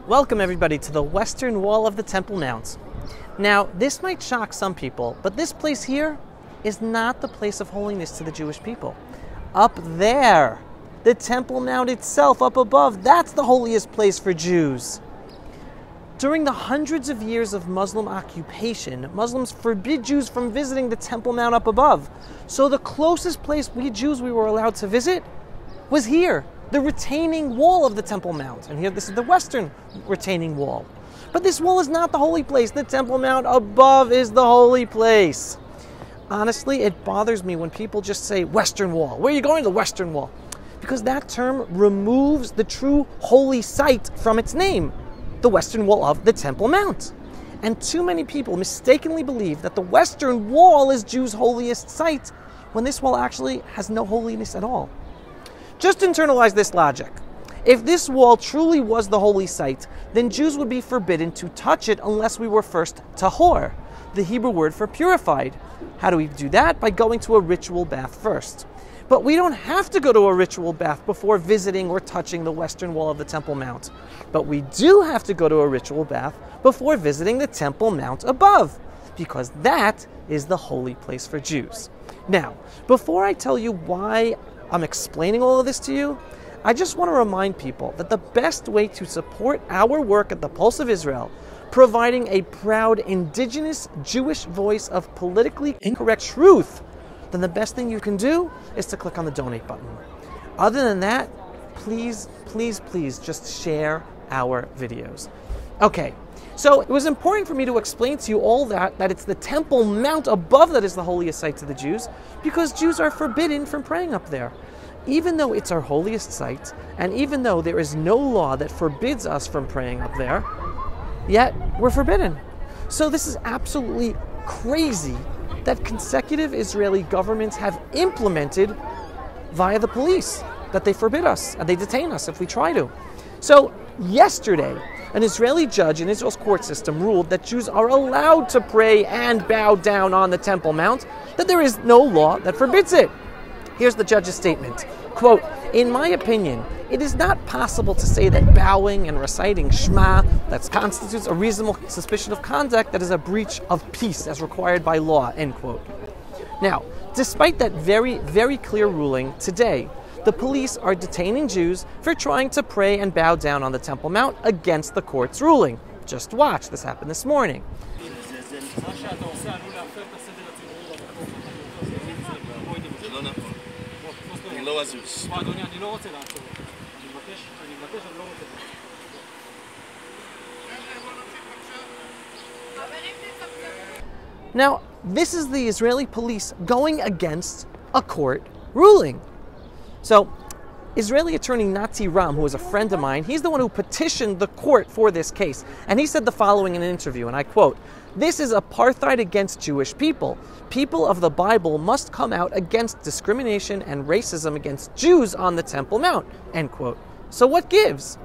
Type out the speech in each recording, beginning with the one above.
Welcome everybody to the western wall of the Temple Mount. Now, this might shock some people, but this place here is not the place of holiness to the Jewish people. Up there, the Temple Mount itself up above, that's the holiest place for Jews. During the hundreds of years of Muslim occupation, Muslims forbid Jews from visiting the Temple Mount up above. So the closest place we Jews were allowed to visit was here, the retaining wall of the Temple Mount. And here, this is the western retaining wall. But this wall is not the holy place. The Temple Mount above is the holy place. Honestly, it bothers me when people just say western wall. Where are you going? The western wall. Because that term removes the true holy site from its name, the western wall of the Temple Mount. And too many people mistakenly believe that the western wall is Jews' holiest site, when this wall actually has no holiness at all. Just internalize this logic. If this wall truly was the holy site, then Jews would be forbidden to touch it unless we were first tahor, the Hebrew word for purified. How do we do that? By going to a ritual bath first. But we don't have to go to a ritual bath before visiting or touching the western wall of the Temple Mount. But we do have to go to a ritual bath before visiting the Temple Mount above, because that is the holy place for Jews. Now, before I tell you why I'm explaining all of this to you, I just want to remind people that the best way to support our work at the Pulse of Israel, providing a proud indigenous Jewish voice of politically incorrect truth, then the best thing you can do is to click on the donate button. Other than that, please, please, please just share our videos. Okay, so it was important for me to explain to you all that it's the Temple Mount above that is the holiest site to the Jews, because Jews are forbidden from praying up there. Even though it's our holiest site, and even though there is no law that forbids us from praying up there, yet we're forbidden. So this is absolutely crazy that consecutive Israeli governments have implemented via the police, that they forbid us and they detain us if we try to. So yesterday, an Israeli judge in Israel's court system ruled that Jews are allowed to pray and bow down on the Temple Mount, that there is no law that forbids it. Here's the judge's statement. Quote, "In my opinion, it is not possible to say that bowing and reciting Shema that constitutes a reasonable suspicion of conduct that is a breach of peace as required by law," end quote. Now, despite that very, very clear ruling, today, the police are detaining Jews for trying to pray and bow down on the Temple Mount against the court's ruling. Just watch, this happened this morning. Now, this is the Israeli police going against a court ruling. So, Israeli attorney Nati Ram, who is a friend of mine, he's the one who petitioned the court for this case. And he said the following in an interview, and I quote, "This is apartheid against Jewish people. People of the Bible must come out against discrimination and racism against Jews on the Temple Mount," end quote. So what gives?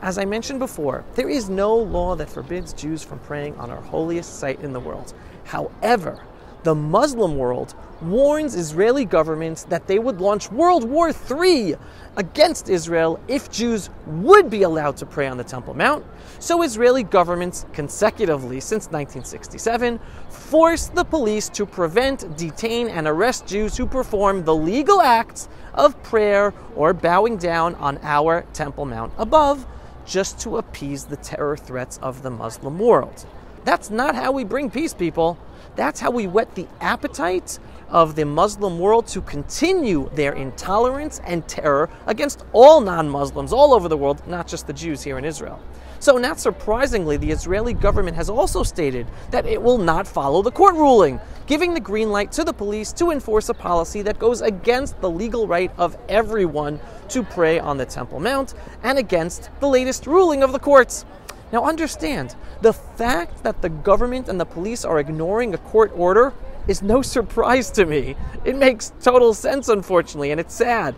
As I mentioned before, there is no law that forbids Jews from praying on our holiest site in the world. However, the Muslim world warns Israeli governments that they would launch World War III against Israel if Jews would be allowed to pray on the Temple Mount. So Israeli governments consecutively since 1967 forced the police to prevent, detain, and arrest Jews who perform the legal acts of prayer or bowing down on our Temple Mount above, just to appease the terror threats of the Muslim world. That's not how we bring peace, people. That's how we whet the appetite of the Muslim world to continue their intolerance and terror against all non-Muslims all over the world, not just the Jews here in Israel. So not surprisingly, the Israeli government has also stated that it will not follow the court ruling, giving the green light to the police to enforce a policy that goes against the legal right of everyone to pray on the Temple Mount and against the latest ruling of the courts. Now understand, the fact that the government and the police are ignoring a court order is no surprise to me. It makes total sense, unfortunately, and it's sad.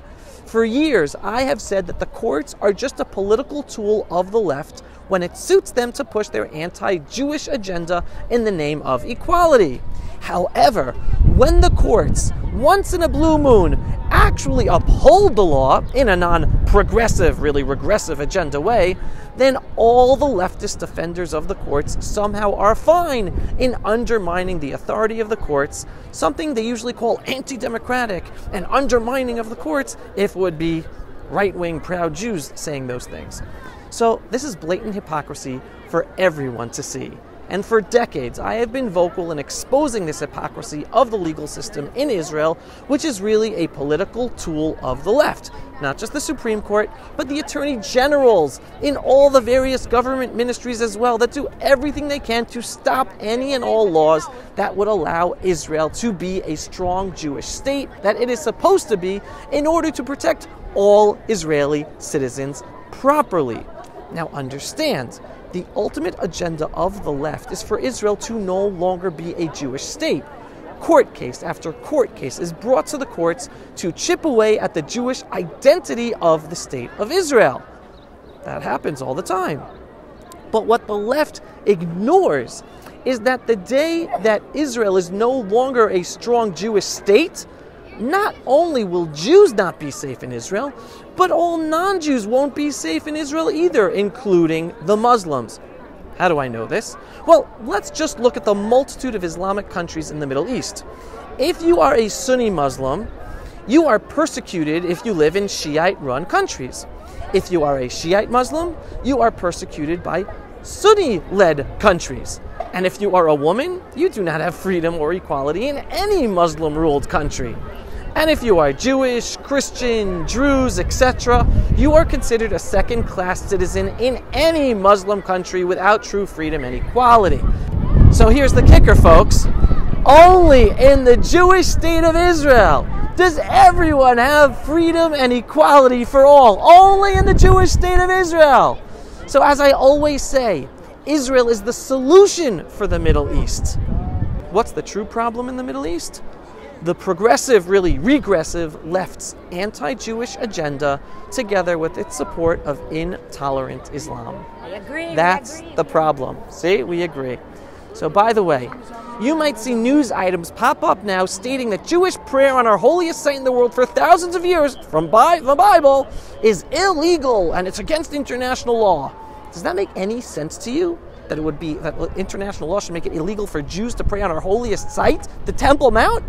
For years, I have said that the courts are just a political tool of the left when it suits them to push their anti-Jewish agenda in the name of equality. However, when the courts, once in a blue moon, actually uphold the law in a non-progressive, really regressive agenda way, then all the leftist defenders of the courts somehow are fine in undermining the authority of the courts, something they usually call anti-democratic and undermining of the courts if it would be right-wing proud Jews saying those things. So this is blatant hypocrisy for everyone to see. And for decades, I have been vocal in exposing this hypocrisy of the legal system in Israel, which is really a political tool of the left. Not just the Supreme Court, but the attorney generals in all the various government ministries as well that do everything they can to stop any and all laws that would allow Israel to be a strong Jewish state that it is supposed to be in order to protect all Israeli citizens properly. Now understand, the ultimate agenda of the left is for Israel to no longer be a Jewish state. Court case after court case is brought to the courts to chip away at the Jewish identity of the state of Israel. That happens all the time. But what the left ignores is that the day that Israel is no longer a strong Jewish state, not only will Jews not be safe in Israel, but all non-Jews won't be safe in Israel either, including the Muslims. How do I know this? Well, let's just look at the multitude of Islamic countries in the Middle East. If you are a Sunni Muslim, you are persecuted if you live in Shiite-run countries. If you are a Shiite Muslim, you are persecuted by Sunni-led countries. And if you are a woman, you do not have freedom or equality in any Muslim-ruled country. And if you are Jewish, Christian, Druze, etc., you are considered a second-class citizen in any Muslim country without true freedom and equality. So here's the kicker, folks. Only in the Jewish state of Israel does everyone have freedom and equality for all. Only in the Jewish state of Israel. So as I always say, Israel is the solution for the Middle East. What's the true problem in the Middle East? The progressive, really regressive left's anti-Jewish agenda together with its support of intolerant Islam. I agree. That's the problem. See, we agree. So by the way, you might see news items pop up now stating that Jewish prayer on our holiest site in the world for thousands of years from the Bible is illegal and it's against international law. Does that make any sense to you? That it would be that international law should make it illegal for Jews to pray on our holiest site, the Temple Mount?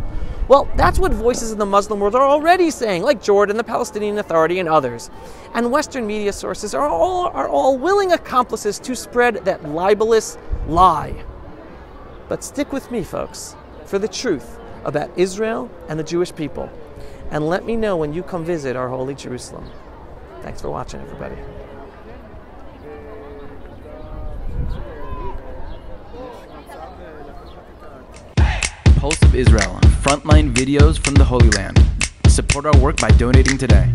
Well, that's what voices in the Muslim world are already saying, like Jordan, the Palestinian Authority, and others. And Western media sources are all willing accomplices to spread that libelous lie. But stick with me, folks, for the truth about Israel and the Jewish people. And let me know when you come visit our holy Jerusalem. Thanks for watching, everybody. Pulse of Israel, frontline videos from the Holy Land. Support our work by donating today.